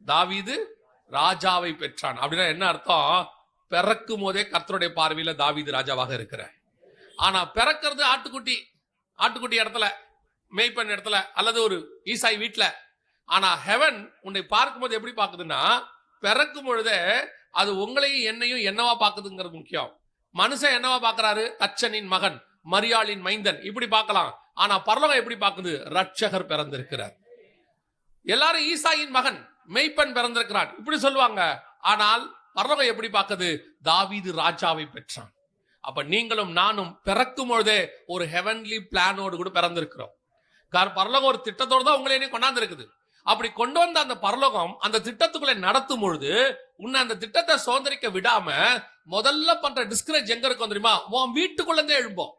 தாவீது ராஜாவை பெற்றான். அப்படின்னா என்ன அர்த்தம்? பிறக்கும் போதே கர்த்தருடைய பார்வையில தாவீது ராஜாவாக இருக்கிறார். ஆனா பிறக்கிறது ஆட்டுக்குட்டி இடத்துல, மேய்ப்பன் இடத்துல, அல்லது ஒரு ஈசாய் வீட்டுல. ஆனா ஹெவன் உன்னை பார்க்கும் போது எப்படி பாக்குதுன்னா, பிறக்கும் பொழுதே அது உங்களையும் என்னையும் என்னவா பாக்குதுங்கிறது முக்கியம். மனுஷன் என்னவா பாக்குறாரு? தச்சனின் மகன், மரியாளின் மைந்தன், இப்படி பார்க்கலாம். ஆனா பரலோகம் எப்படி பாக்குது? ரட்சகர் பிறந்திருக்கிறார். எல்லாரும் ஈசாயின் மகன், மெய்ப்பன் பிறந்திருக்கிறான் இப்படி சொல்லுவாங்க. ஆனால் பரலோகம் எப்படி பார்க்குது? தாவீது ராஜாவை பெற்றான். அப்ப நீங்களும் நானும் பிறக்கும் பொழுதே ஒரு ஹெவன்லி பிளானோடு கூட பிறந்திருக்கிறோம். பரலோகம் ஒரு திட்டத்தோடு தான் உங்களை கொண்டாந்து இருக்குது. அப்படி கொண்டு வந்த அந்த பரலோகம் அந்த திட்டத்துக்குள்ள நடத்தும் பொழுது உன்னை அந்த திட்டத்தை சுதந்திரிக்க விடாம முதல்ல பண்ற டிஸ்கரேஜ் எங்க இருக்கும் தெரியுமா? உன் வீட்டுக்குள்ள இருந்தே எழும்போம்.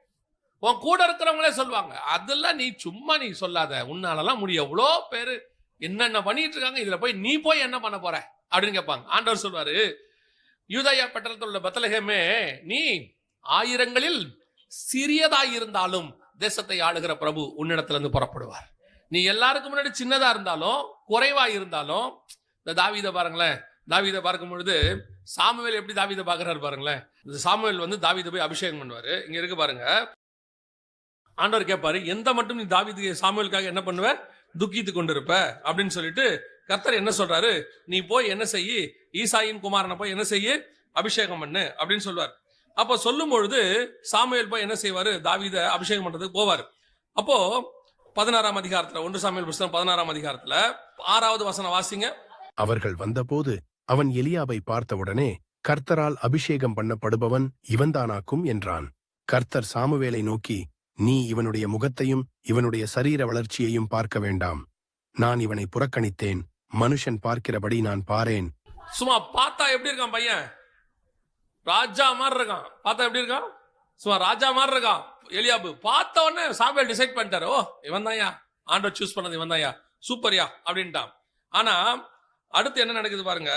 உன் கூட இருக்கிறவங்களே சொல்லுவாங்க, அதெல்லாம் நீ சும்மா நீ சொல்லாத, உன்னாலலாம் முடியும், எவ்வளோ பேரு என்னென்ன பண்ணிட்டு இருக்காங்க, இதுல போய் நீ போய் என்ன பண்ண போற அப்படின்னு கேட்பாங்க. ஆண்டவர் சொல்வாரு, யூதேயா பட்டணத்தில் உள்ள பெத்லகேமே, நீ ஆயிரங்களில் சிறியதாயிருந்தாலும் தேசத்தை ஆளுகிற பிரபு உன்னிடத்துல இருந்து புறப்படுவார். நீ எல்லாருக்கும் முன்னாடி சின்னதா இருந்தாலும் குறைவா இருந்தாலும், இந்த தாவீதை பாருங்களேன். தாவீதை பார்க்கும் பொழுது சாமுவேல் எப்படி தாவீதை பார்க்கிறாரு பாருங்களேன். இந்த சாமுவேல் தாவீதை போய் அபிஷேகம் பண்ணுவாரு. இங்க இருக்கு பாருங்க. ஆண்டவர் கேட்பாரு, எந்த மட்டும் நீ தாவீது சாமுவேலுக்காக என்ன பண்ணுவ? துக்கித்து கொண்டிருப்ப அப்படின்னு சொல்லிட்டு கர்த்தர் என்ன சொல்றாரு? நீ போய் என்ன செய்யி, ஈசாயின் குமாரனை போய் என்ன செய்யி, அபிஷேகம் பண்ணு அப்படின்னு சொல்லுவார். அப்போ சொல்லும் பொழுது சாமுவேல் போய் என்ன செய்வாரு? தாவீதை அபிஷேகம் பண்றதுக்கு போவார். அப்போ 16ஆம் அதிகாரத்துல, 1 சாமுவேல் புத்தகம் 16ஆம் அதிகாரத்துல 6வது வசனம் வாசிங்க. அவர்கள் வந்தபோது அவன் எலியாவை பார்த்தவுடனே, கர்த்தரால் அபிஷேகம் பண்ணப்படுபவன் இவன்தானாக்கும் என்றான். கர்த்தர் சாமுவேலை நோக்கி, நீ இவனுடைய முகத்தையும் இவனுடைய சரீர வளர்ச்சியையும் பார்க்க வேண்டாம். நான் இவனை புறக்கணித்தேன். மனுஷன் பார்க்கிறபடி நான் பாரேன். சும்மா பார்த்தா எப்படி இருக்கான் பையன்? ராஜா மாதிரி இருக்கான். பார்த்தா எப்படி இருக்கான்? சும்மா ராஜா மாதிரி இருக்கான். எலியாபு பார்த்த உடனே சாமுவேல் டிசைட் பண்ணிட்டாரு, ஓ இவன் தான்யா, ஆண்டவர் சூஸ் பண்ணது இவன் தான்யா, சூப்பர்யா அப்படின்ட்டான். ஆனா அடுத்து என்ன நடக்குது பாருங்க.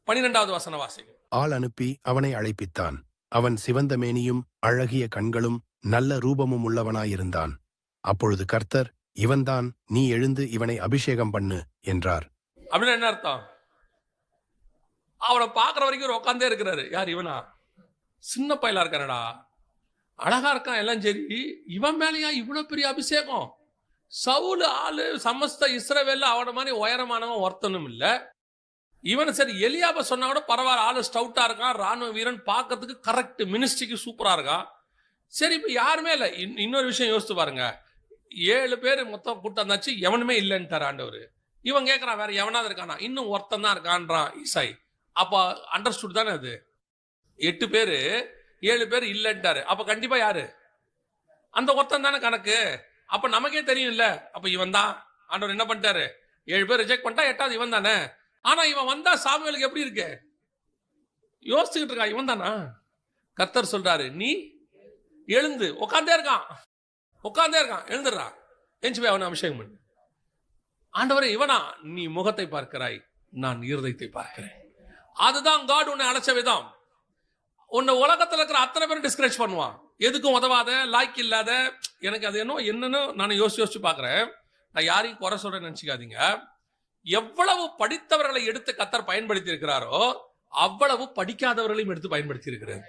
12வது வசனம் வாசிங்க. ஆள் அனுப்பி அவனை அழைப்பித்தான். அவன் சிவந்த மேனியும் அழகிய கண்களும் நல்ல ரூபமும் உள்ளவனாயிருந்தான். அப்பொழுது கர்த்தர், இவன்தான், நீ எழுந்து இவனை அபிஷேகம் பண்ணு என்றார். அப்படின்னு என்ன அர்த்தம்? அவனை பாக்குற வரைக்கும் உட்காந்தே இருக்கிறாரு. யார் இவனா? சின்ன பயலா இருக்கானடா, அழகா இருக்கான், எல்லாம் சரி. இவன் மேலயா இவ்வளவு பெரிய அபிஷேகம்? சவுல் ஆளு சமஸ்த இஸ்ரவேல்ல அவன மாதிரி உயரமானவன் ஒருத்தனும் இல்ல. இவன் சரி எலியாப சொன்னா கூட பரவாயில்ல, ஆளு ஸ்டவுட்டா இருக்கான், ராணுவ வீரன், பார்க்கறதுக்கு கரெக்ட், மினிஸ்ட்ரிக்கு சூப்பரா இருக்கான். சரி இப்ப யாருமே இல்ல. இன்னொரு விஷயம் யோசித்து பாருங்க. 7 பேர் மொத்தம் கூட்டாந்தாச்சு, எவனுமே இல்லைன்ட்டார் ஆண்டவர். இவன் கேட்கறான், வேற எவனாவது இருக்கானா? இன்னும் ஒருத்தன் தான் இருக்கான்றான் ஈசாய். அப்ப அண்டர்ஸ்டுட் தானே அது? 8 பேரு 7 பேர் இல்லைன்ட்டாரு. அப்ப கண்டிப்பா யாரு? அந்த ஒருத்தன் தானே கணக்கு. அப்ப நமக்கே தெரியும் இல்ல, அப்ப இவன் தான். ஆண்டவர் என்ன பண்ணிட்டாரு? 7 பேர் ரிஜெக்ட் பண்ணிட்டா 8வது இவன் தானே. ஆனா இவன் வந்தா சாமுவேலுக்கு எப்படி இருக்கு? யோசிச்சுக்கிட்டு இருக்கான், இவன் தானா? கர்த்தர் சொல்றாரு, நீ எழுந்து. உட்காந்தே இருக்கான், எழுந்துடுறா, எஞ்சி போய் அவனை அபிஷேகம் பண்ணு. ஆண்டவரே இவனா? நீ முகத்தை பார்க்கிறாய், நான் இருதயத்தை பார்க்கிறேன். அதுதான் காட் உன்னை அழைச்ச விதம். உன்னை உலகத்துல இருக்கிற அத்தனை பேரும் டிஸ்கரேஜ் பண்ணுவான். எதுக்கும் உதவாத, லாய்க்கு இல்லாத. எனக்கு அது என்னன்னு நான் யோசிச்சு பாக்குறேன். நான் யாரையும் குறை சொல்றேன்னு நினைச்சுக்காதீங்க. எவ்வளவு படித்தவர்களை எடுத்து கர்த்தர் பயன்படுத்தி இருக்கிறாரோ அவ்வளவு படிக்காதவர்களையும் எடுத்து பயன்படுத்தி இருக்கிறார்.